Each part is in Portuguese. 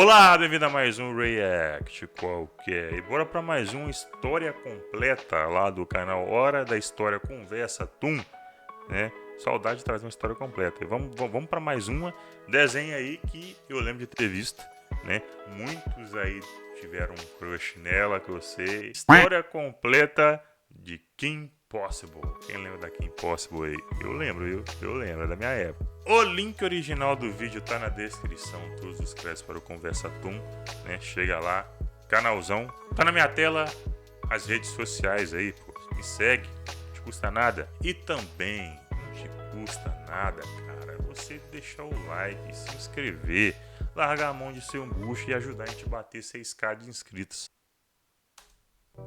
Olá, bem-vindo a mais um React qualquer. E bora para mais uma história completa lá do canal Hora da História Conversa Tum, né? Saudade de trazer uma história completa. E vamos para mais uma desenho aí que eu lembro de ter visto, né? Muitos aí tiveram um crush nela, que eu sei. História completa de Kim Possible. Quem lembra da Kim Possible aí? Eu lembro, é da minha época. O link original do vídeo tá na descrição, todos os créditos para o Conversa Tum, né? Chega lá, canalzão, tá na minha tela, as redes sociais aí, pô, me segue, não te custa nada. E também, não te custa nada, cara, você deixar o like, se inscrever, largar a mão de ser um bucho e ajudar a gente a bater 6k de inscritos.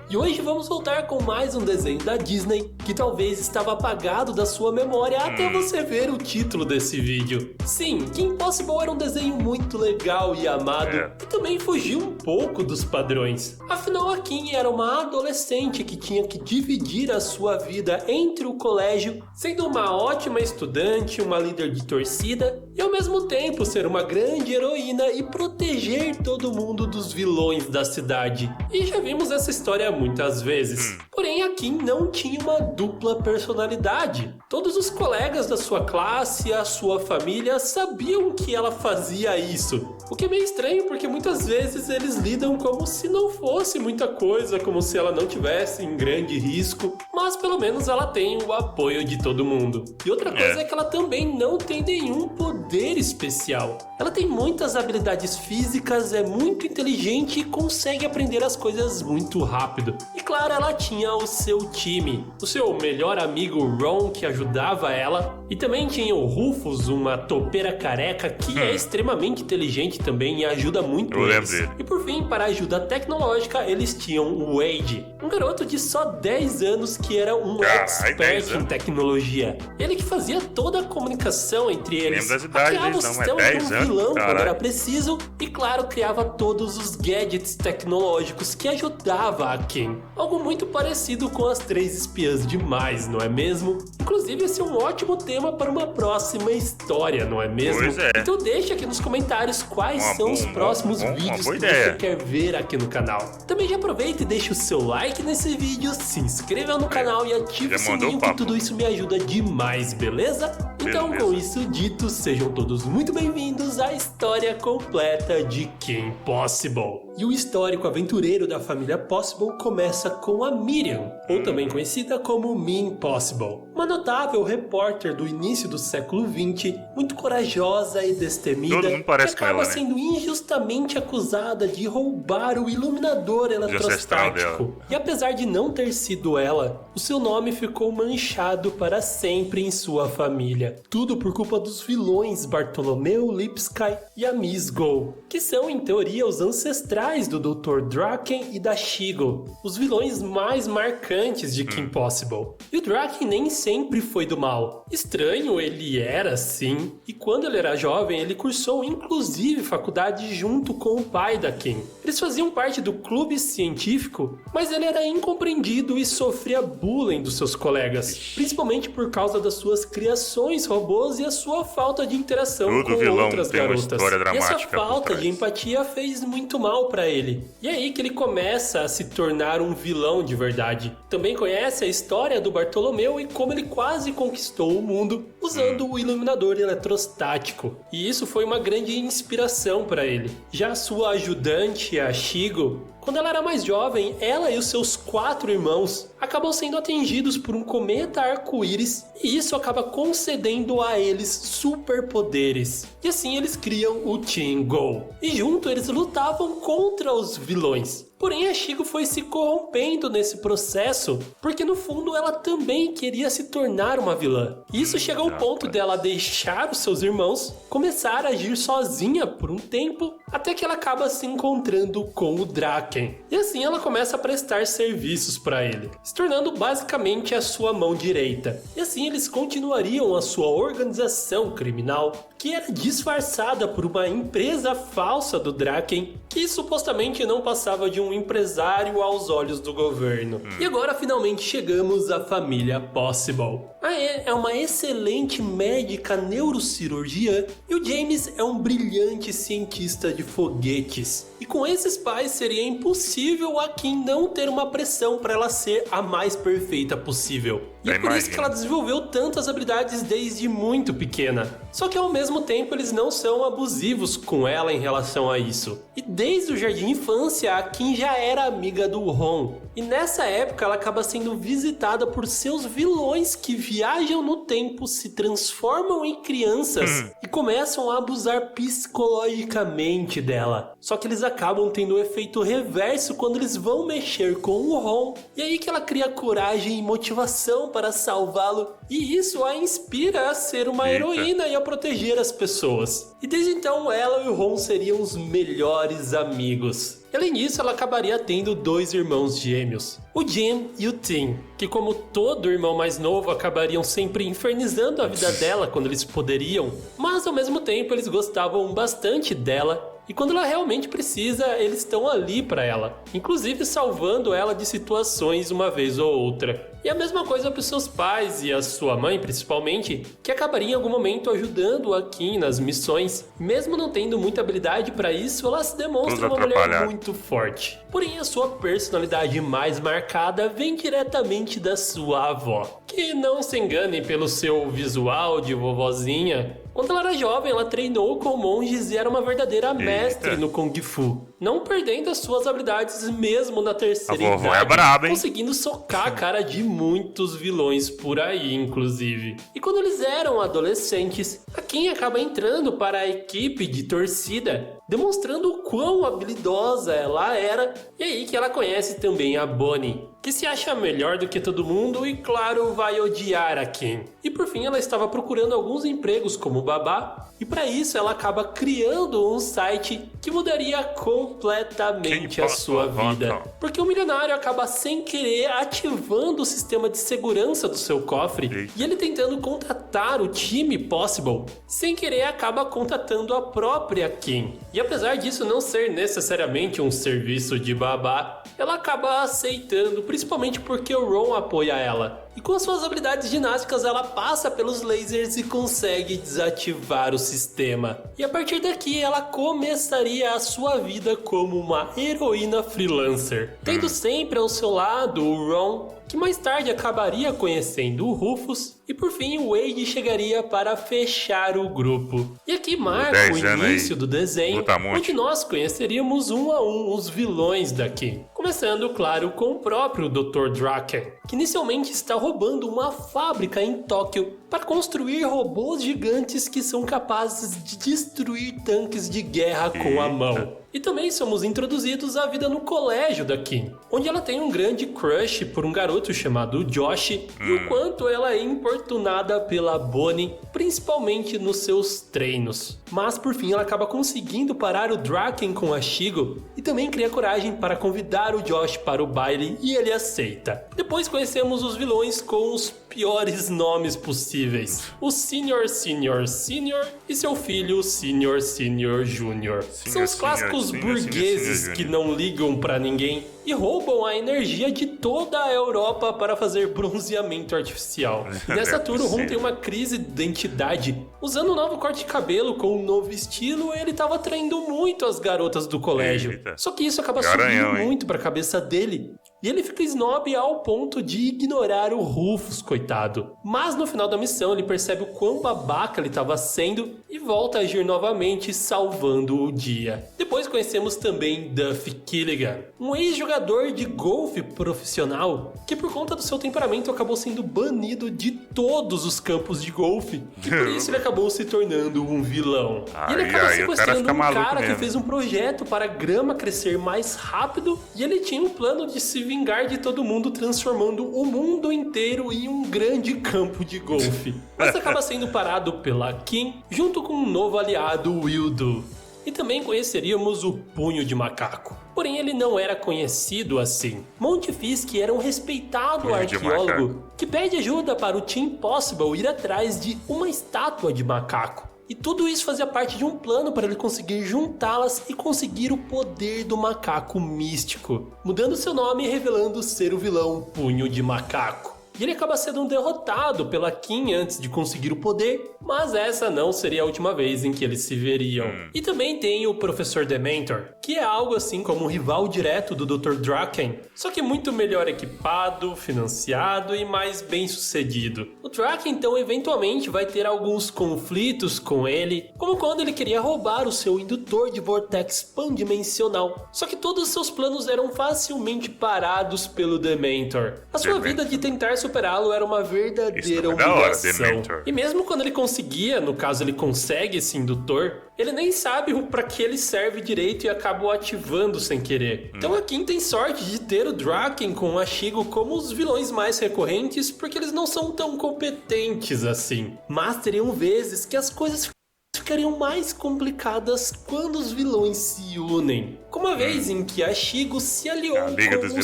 E hoje vamos voltar com mais um desenho da Disney que talvez estava apagado da sua memória até você ver o título desse vídeo. Sim, Kim Possible era um desenho muito legal e amado e também fugiu um pouco dos padrões. Afinal, a Kim era uma adolescente que tinha que dividir a sua vida entre o colégio, sendo uma ótima estudante, uma líder de torcida e ao mesmo tempo ser uma grande heroína e proteger todo mundo dos vilões da cidade. E já vimos essa história muitas vezes. Porém, a Kim não tinha uma dupla personalidade. Todos os colegas da sua classe e a sua família sabiam que ela fazia isso. O que é meio estranho porque muitas vezes eles lidam como se não fosse muita coisa, como se ela não tivesse em grande risco, mas pelo menos ela tem o apoio de todo mundo. E outra coisa é que ela também não tem nenhum poder especial. Ela tem muitas habilidades físicas, é muito inteligente e consegue aprender as coisas muito rápido. E claro, ela tinha o seu time, o seu melhor amigo Ron, que ajudava ela, e também tinha o Rufus, uma topeira careca que é extremamente inteligente também e ajuda muito eles. E por fim, para ajuda tecnológica, eles tinham o Wade, um garoto de só 10 anos que era um expert em tecnologia. Ele que fazia toda a comunicação entre eles, hackeava o sistema de um vilão quando era preciso e claro, criava todos os gadgets tecnológicos que ajudava a Kim. Algo muito parecido com as 3 espiãs demais, não é mesmo? Inclusive, esse é um ótimo tema para uma próxima história, não é mesmo? Pois é. Então deixa aqui nos comentários quais são os próximos vídeos que você quer ver aqui no canal. Também já aproveita e deixa o seu like nesse vídeo, se inscreva no canal e ative o sininho que tudo isso me ajuda demais, beleza? Então, com isso dito, sejam todos muito bem-vindos à história completa de Kim Possible. E o histórico aventureiro da família Possible começa com a Miriam, ou também conhecida como Min Possible, uma notável repórter do início do século XX, muito corajosa e destemida, que acaba sendo injustamente acusada de roubar o iluminador eletrostático. E apesar de não ter sido ela, o seu nome ficou manchado para sempre em sua família. Tudo por culpa dos vilões Bartolomeu, Lipsky e a Miss Go, que são em teoria os ancestrais do Dr. Draken e da She-Go, os vilões mais marcantes de Kim Possible. E o Draken nem sempre foi do mal. Estranho ele era, sim, e quando ele era jovem ele cursou inclusive faculdade junto com o pai da Kim. Eles faziam parte do clube científico, mas ele era incompreendido e sofria bullying dos seus colegas, principalmente por causa das suas criações robôs e a sua falta de interação com outras garotas. E essa falta de empatia fez muito mal pra ele. E é aí que ele começa a se tornar um vilão de verdade. Também conhece a história do Bartolomeu e como ele quase conquistou o mundo usando o iluminador eletrostático. E isso foi uma grande inspiração para ele. Já sua ajudante, a She-Go, quando ela era mais jovem, ela e os seus 4 irmãos acabam sendo atingidos por um cometa arco-íris e isso acaba concedendo a eles superpoderes. E assim eles criam o Team Go. E junto eles lutavam contra os vilões. Porém, a She-Go foi se corrompendo nesse processo, porque no fundo ela também queria se tornar uma vilã. E isso chega ao ponto dela deixar os seus irmãos, começar a agir sozinha por um tempo, até que ela acaba se encontrando com o Draken. E assim ela começa a prestar serviços para ele, se tornando basicamente a sua mão direita. E assim eles continuariam a sua organização criminal, que era disfarçada por uma empresa falsa do Draken, que supostamente não passava de um empresário aos olhos do governo. E agora finalmente chegamos à família Possible. A Anne é uma excelente médica neurocirurgiã e o James é um brilhante cientista de de foguetes. E com esses pais seria impossível a Kim não ter uma pressão para ela ser a mais perfeita possível. E é por isso que ela desenvolveu tantas habilidades desde muito pequena. Só que ao mesmo tempo eles não são abusivos com ela em relação a isso. E desde o jardim de infância, a Kim já era amiga do Ron. E nessa época ela acaba sendo visitada por seus vilões que viajam no tempo, se transformam em crianças e começam a abusar psicologicamente dela. Só que eles acabam tendo o efeito reverso quando eles vão mexer com o Ron. E aí que ela cria coragem e motivação para salvá-lo. E isso a inspira a ser uma heroína e a proteger as pessoas. E desde então ela e o Ron seriam os melhores amigos. Além disso, ela acabaria tendo 2 irmãos gêmeos, o Jin e o Tim, que como todo irmão mais novo acabariam sempre infernizando a vida dela quando eles poderiam, mas ao mesmo tempo eles gostavam bastante dela. E quando ela realmente precisa, eles estão ali para ela, inclusive salvando ela de situações uma vez ou outra. E a mesma coisa para os seus pais e a sua mãe, principalmente, que acabaria em algum momento ajudando a Kim nas missões. Mesmo não tendo muita habilidade para isso, ela se demonstra uma mulher muito forte. Porém, a sua personalidade mais marcada vem diretamente da sua avó. Que não se engane pelo seu visual de vovozinha. Quando ela era jovem, ela treinou com monges e era uma verdadeira mestre no Kung Fu, não perdendo as suas habilidades mesmo na terceira idade, conseguindo socar a cara de muitos vilões por aí, inclusive. E quando eles eram adolescentes, a Kim acaba entrando para a equipe de torcida, demonstrando o quão habilidosa ela era, e aí que ela conhece também a Bonnie, que se acha melhor do que todo mundo e, claro, vai odiar a Kim. E por fim, ela estava procurando alguns empregos como babá, e para isso ela acaba criando um site que mudaria completamente a sua vida. Porque o milionário acaba sem querer ativando o sistema de segurança do seu cofre, e ele tentando contatar o time Possible, sem querer acaba contatando a própria Kim. E apesar disso não ser necessariamente um serviço de babá, ela acaba aceitando, principalmente porque o Ron apoia ela. E com as suas habilidades ginásticas ela passa pelos lasers e consegue desativar o sistema. E a partir daqui ela começaria a sua vida como uma heroína freelancer, tendo sempre ao seu lado o Ron, que mais tarde acabaria conhecendo o Rufus, e por fim o Wade chegaria para fechar o grupo. E aqui marca o início do desenho, onde nós conheceríamos um a um os vilões daqui. Começando, claro, com o próprio Dr. Draken, que inicialmente está roubando uma fábrica em Tóquio para construir robôs gigantes que são capazes de destruir tanques de guerra com a mão. E também somos introduzidos à vida no colégio da Kim, onde ela tem um grande crush por um garoto chamado Josh, e o quanto ela é importunada pela Bonnie, principalmente nos seus treinos. Mas por fim ela acaba conseguindo parar o Draken com a Shigo, e também cria coragem para convidar o Josh para o baile, e ele aceita. Depois conhecemos os vilões com os piores nomes possíveis: o Senior Senior Senior e seu filho Senior Senior Junior. São os clássicos burgueses que não ligam pra ninguém e roubam a energia de toda a Europa para fazer bronzeamento artificial. E nessa altura o Ron tem uma crise de identidade. Usando um novo corte de cabelo com um novo estilo, ele estava atraindo muito as garotas do colégio. Só que isso acaba subindo muito pra cabeça dele. E ele fica snob ao ponto de ignorar o Rufus, coitado. Mas no final da missão ele percebe o quão babaca ele estava sendo e volta a agir novamente, salvando o dia. Depois conhecemos também Duff Killigan, um ex-jogador de golfe profissional que por conta do seu temperamento acabou sendo banido de todos os campos de golfe. E por isso ele acabou se tornando um vilão. E ele acaba sequestrando um cara que fez um projeto para a grama crescer mais rápido, e ele tinha um plano de se vingar de todo mundo, transformando o mundo inteiro em um grande campo de golfe. Mas acaba sendo parado pela Kim, junto com um novo aliado, Wildo. E também conheceríamos o Punho de Macaco. Porém, ele não era conhecido assim. Monty Fisk era um respeitado arqueólogo que pede ajuda para o Team Possible ir atrás de uma estátua de macaco. E tudo isso fazia parte de um plano para ele conseguir juntá-las e conseguir o poder do macaco místico, mudando seu nome e revelando ser o vilão Punho de Macaco. e ele acaba sendo derrotado pela Kim antes de conseguir o poder, mas essa não seria a última vez em que eles se veriam. E também tem o Professor Dementor, que é algo assim como um rival direto do Dr. Draken, só que muito melhor equipado, financiado e mais bem sucedido. O Draken então eventualmente vai ter alguns conflitos com ele, como quando ele queria roubar o seu indutor de vortex pandimensional, só que todos os seus planos eram facilmente parados pelo Dementor. A sua vida de tentar superá-lo era uma verdadeira humilhação. E mesmo quando ele conseguia, no caso ele consegue esse indutor, ele nem sabe para que ele serve direito e acaba o ativando sem querer. Então a Kim tem sorte de ter o Draken com o Ashigo como os vilões mais recorrentes, porque eles não são tão competentes assim. Mas teriam vezes que as coisas ficariam mais complicadas quando os vilões se unem. Como a vez em que Ashigo se aliou com o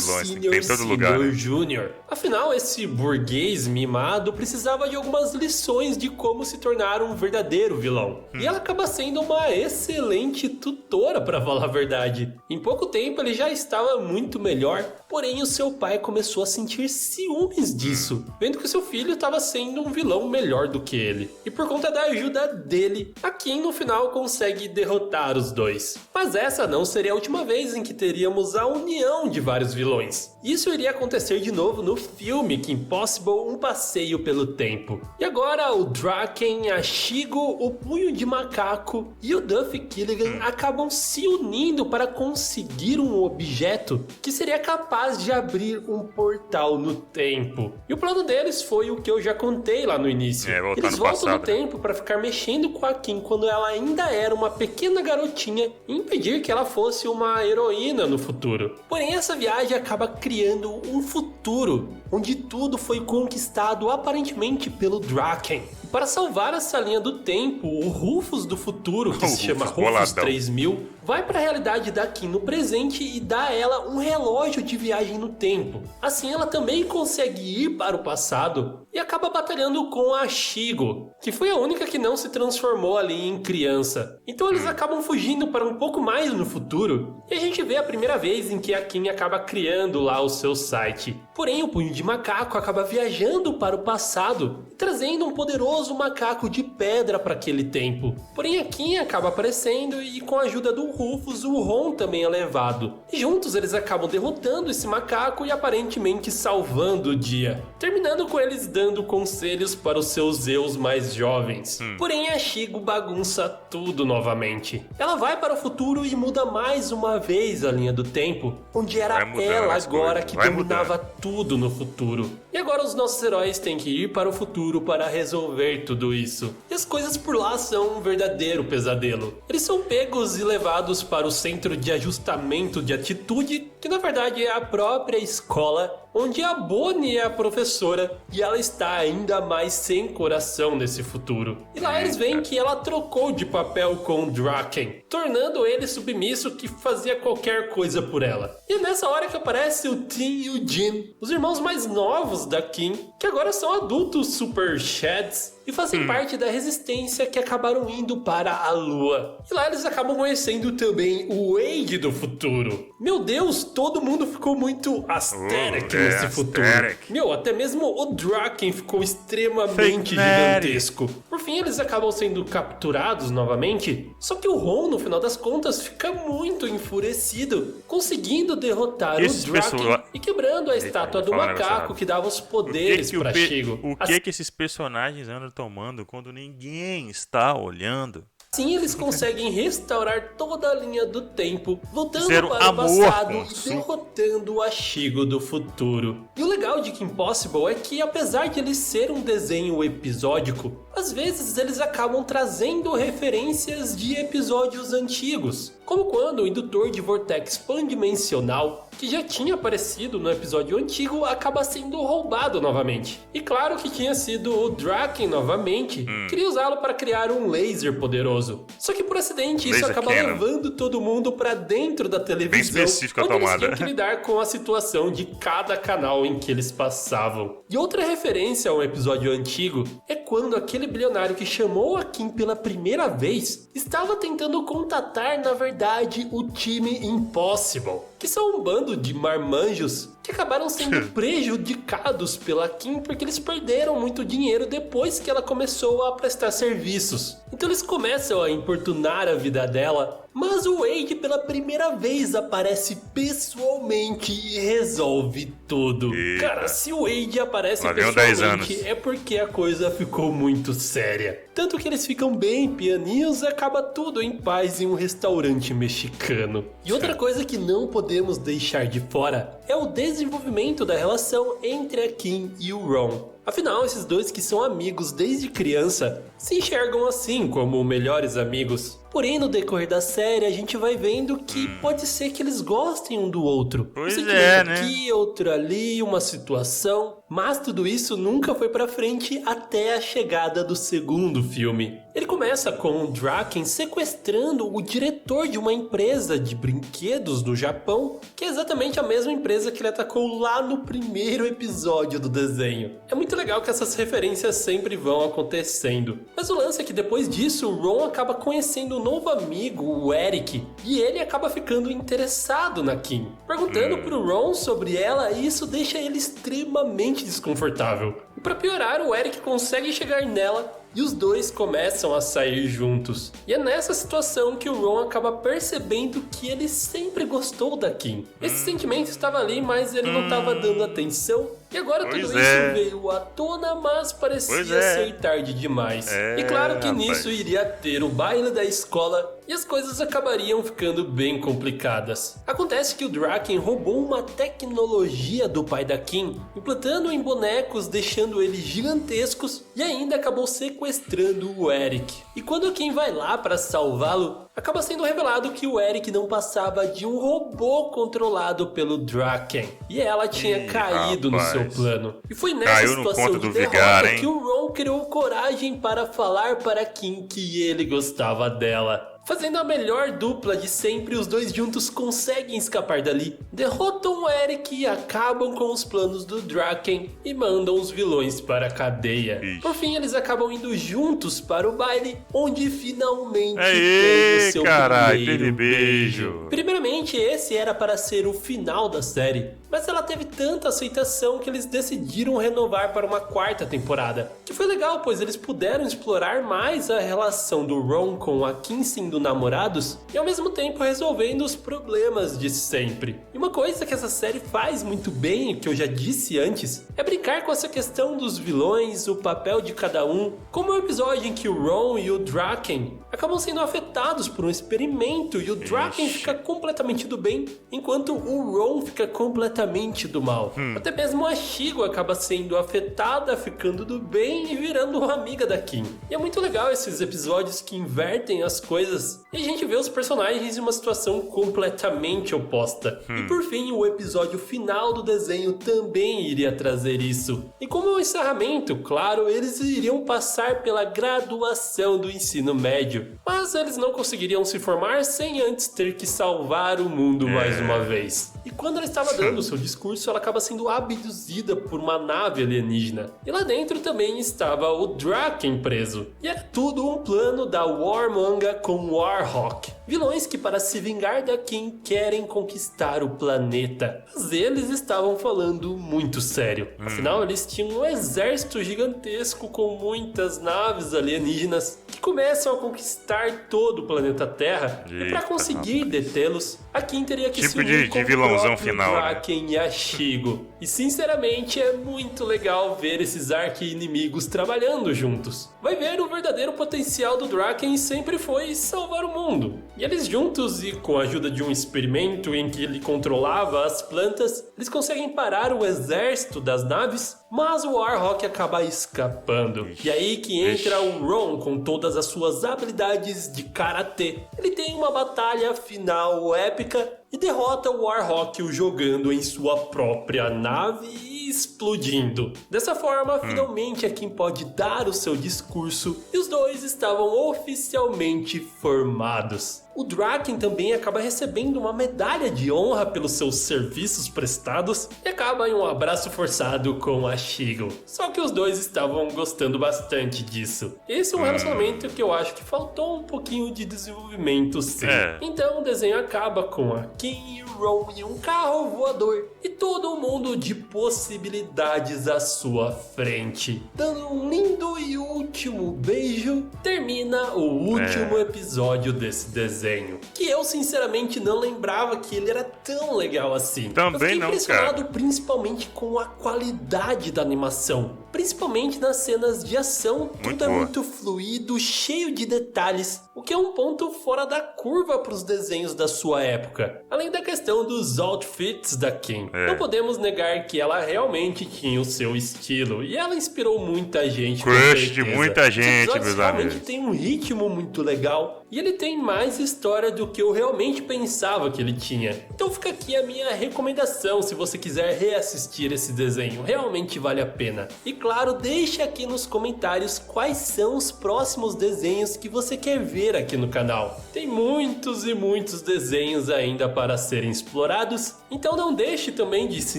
Senior Jr. Afinal, esse burguês mimado precisava de algumas lições de como se tornar um verdadeiro vilão. E ela acaba sendo uma excelente tutora, para falar a verdade. Em pouco tempo ele já estava muito melhor, porém o seu pai começou a sentir ciúmes disso, vendo que o seu filho estava sendo um vilão melhor do que ele. E por conta da ajuda dele, a Kim no final consegue derrotar os dois. Mas essa não seria a última vez em que teríamos a união de vários vilões. Isso iria acontecer de novo no filme Kim Possible, Um Passeio pelo Tempo. E agora o Draken, Ashigo, o Punho de Macaco e o Duff Killigan acabam se unindo para conseguir um objeto que seria capaz de abrir um portal no tempo. E o plano deles foi o que eu já contei lá no início. Eles voltam no tempo para ficar mexendo com a Kim quando ela ainda era uma pequena garotinha e impedir que ela fosse uma heroína no futuro. Porém, essa viagem acaba criando um futuro onde tudo foi conquistado aparentemente pelo Draken. E para salvar essa linha do tempo, o Rufus do futuro, que se chama Rufus 3000, vai para a realidade da Kim no presente e dá a ela um relógio de viagem no tempo. Assim ela também consegue ir para o passado e acaba batalhando com a Ashigo, que foi a única que não se transformou ali em criança. Então eles acabam fugindo para um pouco mais no futuro e a gente vê a primeira vez em que a Kim acaba criando lá o seu site. Porém, o Punho de Macaco acaba viajando para o passado e trazendo um poderoso macaco de pedra para aquele tempo. Porém, a Kim acaba aparecendo e com a ajuda do Rufus, o Ron também é levado. E juntos eles acabam derrotando esse macaco e aparentemente salvando o dia, terminando com eles dando conselhos para os seus eus mais jovens. Porém, a Ashigo bagunça tudo novamente. Ela vai para o futuro e muda mais uma vez a linha do tempo, onde era ela agora que dominava tudo no futuro. E agora os nossos heróis têm que ir para o futuro para resolver tudo isso. E as coisas por lá são um verdadeiro pesadelo. Eles são pegos e levados para o centro de ajustamento de atitude, que na verdade é a própria escola, onde a Bonnie é a professora e ela está ainda mais sem coração nesse futuro. E lá eles veem que ela trocou de papel com o Draken, tornando ele submisso que fazia qualquer coisa por ela. E é nessa hora que aparece o Tim e o Jin, os irmãos mais novos da Kim, que agora são adultos super shads e fazem parte da resistência que acabaram indo para a Lua. E lá eles acabam conhecendo também o Wade do futuro. Meu Deus, todo mundo ficou muito aesthetic nesse futuro. Meu, até mesmo o Draken ficou extremamente gigantesco. Por fim, eles acabam sendo capturados novamente, só que o Ron, no final das contas, fica muito enfurecido, conseguindo derrotar o Draken e quebrando a estátua do macaco que dava os poderes para Ashigo. O que esses personagens andam tomando quando ninguém está olhando? Assim eles conseguem restaurar toda a linha do tempo, voltando para o passado e derrotando o Ashigo do futuro. E o legal de Kim Possible é que, apesar de ele ser um desenho episódico, às vezes eles acabam trazendo referências de episódios antigos, como quando o indutor de vortex pandimensional, que já tinha aparecido no episódio antigo, acaba sendo roubado novamente. E claro que tinha sido o Draken novamente, queria usá-lo para criar um laser poderoso. Só que por acidente isso acaba levando todo mundo para dentro da televisão, onde eles tinham que lidar com a situação de cada canal em que eles passavam. E outra referência a um episódio antigo é quando aquele bilionário que chamou a Kim pela primeira vez estava tentando contatar, na verdade, o time Impossible. que são um bando de marmanjos que acabaram sendo prejudicados pela Kim porque eles perderam muito dinheiro depois que ela começou a prestar serviços. Então eles começam a importunar a vida dela, mas o Wade pela primeira vez aparece pessoalmente e resolve tudo. Eita. Cara, se o Wade aparece pessoalmente é porque a coisa ficou muito séria. Tanto que eles ficam bem pianinhos e acaba tudo em paz em um restaurante mexicano. E outra coisa que não podemos deixar de fora é o desenvolvimento da relação entre a Kim e o Ron. Afinal, esses dois que são amigos desde criança se enxergam assim como melhores amigos. Porém, no decorrer da série, a gente vai vendo que pode ser que eles gostem um do outro. Pois um é, né? Aqui, outro ali, uma situação. Mas tudo isso nunca foi pra frente até a chegada do segundo filme. Ele começa com o Draken sequestrando o diretor de uma empresa de brinquedos no Japão, que é exatamente a mesma empresa que ele atacou lá no primeiro episódio do desenho. É muito legal que essas referências sempre vão acontecendo. Mas o lance é que depois disso, o Ron acaba conhecendo um novo amigo, o Eric, e ele acaba ficando interessado na Kim. Perguntando pro Ron sobre ela, e isso deixa ele extremamente desconfortável. E pra piorar, o Eric consegue chegar nela e os dois começam a sair juntos. E é nessa situação que o Ron acaba percebendo que ele sempre gostou da Kim. Esse sentimento estava ali, mas ele não estava dando atenção. E agora tudo isso veio à tona, mas parecia ser tarde demais. E claro que nisso iria ter o baile da escola e as coisas acabariam ficando bem complicadas. Acontece que o Draken roubou uma tecnologia do pai da Kim, implantando em bonecos, deixando eles gigantescos, e ainda acabou sequestrando o Eric. E quando a Kim vai lá para salvá-lo, acaba sendo revelado que o Eric não passava de um robô controlado pelo Draken. E ela tinha caído no seu plano. E foi nessa situação de derrota que o Ron criou coragem para falar para Kim que ele gostava dela. Fazendo a melhor dupla de sempre, os dois juntos conseguem escapar dali, derrotam o Eric e acabam com os planos do Draken e mandam os vilões para a cadeia. Por fim, eles acabam indo juntos para o baile, onde finalmente tem o seu primeiro beijo. Primeiramente, esse era para ser o final da série, mas ela teve tanta aceitação que eles decidiram renovar para uma quarta temporada, que foi legal, pois eles puderam explorar mais a relação do Ron com a Kim sendo namorados e ao mesmo tempo resolvendo os problemas de sempre. E uma coisa que essa série faz muito bem, que eu já disse antes, é brincar com essa questão dos vilões, o papel de cada um, como o episódio em que o Ron e o Draken acabam sendo afetados por um experimento e o Draken fica completamente do bem, enquanto o Ron fica completamente do mal. Até mesmo a Shigo acaba sendo afetada, ficando do bem e virando uma amiga da Kim. E é muito legal esses episódios que invertem as coisas e a gente vê os personagens em uma situação completamente oposta. E por fim, o episódio final do desenho também iria trazer isso. E como um encerramento, claro, eles iriam passar pela graduação do ensino médio, mas eles não conseguiriam se formar sem antes ter que salvar o mundo mais uma vez. E quando ela estava dando o seu discurso, ela acaba sendo abduzida por uma nave alienígena. E lá dentro também estava o Draken preso. E era tudo um plano da Warmanga com Warhawk. Vilões que, para se vingar da Kim, querem conquistar o planeta. Mas eles estavam falando muito sério. Afinal, eles tinham um exército gigantesco com muitas naves alienígenas que começam a conquistar todo o planeta Terra. E para conseguir detê-los, a Kim teria que se unir com o próprio Draken e a Shigo. E sinceramente é muito legal ver esses arqui-inimigos trabalhando juntos. Vai ver o verdadeiro potencial do Draken sempre foi salvar o mundo. E eles juntos e com a ajuda de um experimento em que ele controlava as plantas, eles conseguem parar o exército das naves, mas o Warhawk acaba escapando. E aí que entra o Ron com todas as suas habilidades de karatê. Ele tem uma batalha final épica e derrota o Warhawk o jogando em sua própria nave e explodindo. Dessa forma, finalmente a Kim pode dar o seu discurso e os dois estavam oficialmente formados. O Draken também acaba recebendo uma medalha de honra pelos seus serviços prestados e acaba em um abraço forçado com a Shigo. Só que os dois estavam gostando bastante disso. Esse é um relacionamento que eu acho que faltou um pouquinho de desenvolvimento, sim. Então o desenho acaba com a Kim e Ron em um carro voador e todo mundo de possibilidades à sua frente. Dando um lindo e último beijo, termina o último episódio desse desenho, que eu sinceramente não lembrava que ele era tão legal assim. Também eu fiquei não, impressionado cara. Principalmente com a qualidade da animação, principalmente nas cenas de ação, tudo é muito fluido, cheio de detalhes, o que é um ponto fora da curva para os desenhos da sua época. Além da questão dos outfits da Kim, não podemos negar que ela realmente tinha o seu estilo e ela inspirou muita gente. Crush de muita gente, meus realmente amigos. Tem um ritmo muito legal e ele tem mais história do que eu realmente pensava que ele tinha. Então fica aqui a minha recomendação se você quiser reassistir esse desenho, realmente vale a pena. E claro, deixe aqui nos comentários quais são os próximos desenhos que você quer ver aqui no canal. Tem muitos e muitos desenhos ainda para serem explorados, então não deixe também de se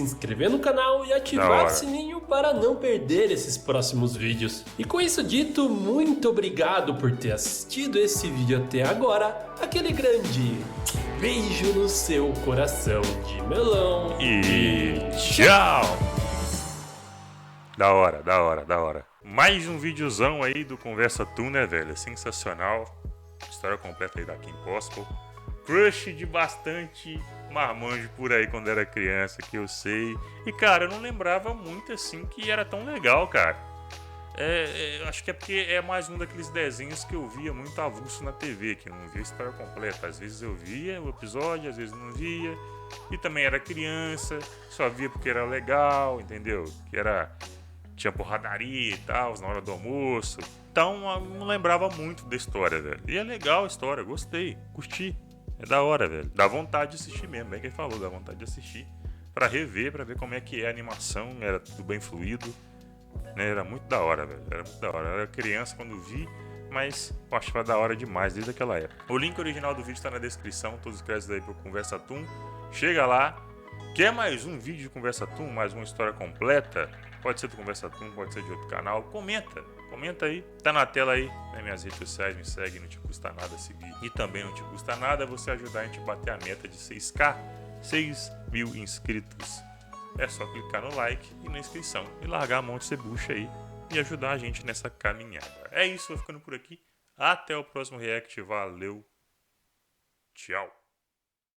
inscrever no canal e ativar o sininho para não perder esses próximos vídeos. E com isso dito, muito obrigado por ter assistido esse vídeo até agora. Aquele grande beijo no seu coração de melão e tchau! Da hora. Mais um videozão aí do Conversa Toon, né, velho? Sensacional. História completa aí da Kim Possible. Crush de bastante marmanjo por aí quando era criança, que eu sei. E, cara, eu não lembrava muito assim que era tão legal, cara. Acho que é porque é mais um daqueles desenhos que eu via muito avulso na TV, que eu não via a história completa. Às vezes eu via o episódio, às vezes não via. E também era criança, só via porque era legal, entendeu? Que tinha porradaria e tal, na hora do almoço. Então eu não lembrava muito da história, velho. E é legal a história, gostei, curti. É da hora, velho. Dá vontade de assistir mesmo, bem que ele falou, dá vontade de assistir. Pra rever, pra ver como é que é a animação, era tudo bem fluido. Né? Era muito da hora, velho. Era muito da hora. Eu era criança quando vi, mas eu achava da hora demais desde aquela época. O link original do vídeo tá na descrição, todos os créditos aí pro Conversa Toon. Chega lá. Quer mais um vídeo de Conversa Toon, mais uma história completa? Pode ser do Conversa Toon, pode ser de outro canal. Comenta aí. Tá na tela aí, nas minhas redes sociais, me segue, não te custa nada seguir. E também não te custa nada você ajudar a gente a bater a meta de 6K, 6.000 inscritos. É só clicar no like e na inscrição e largar a mão de ser bucha aí e ajudar a gente nessa caminhada. É isso, vou ficando por aqui. Até o próximo react. Valeu. Tchau.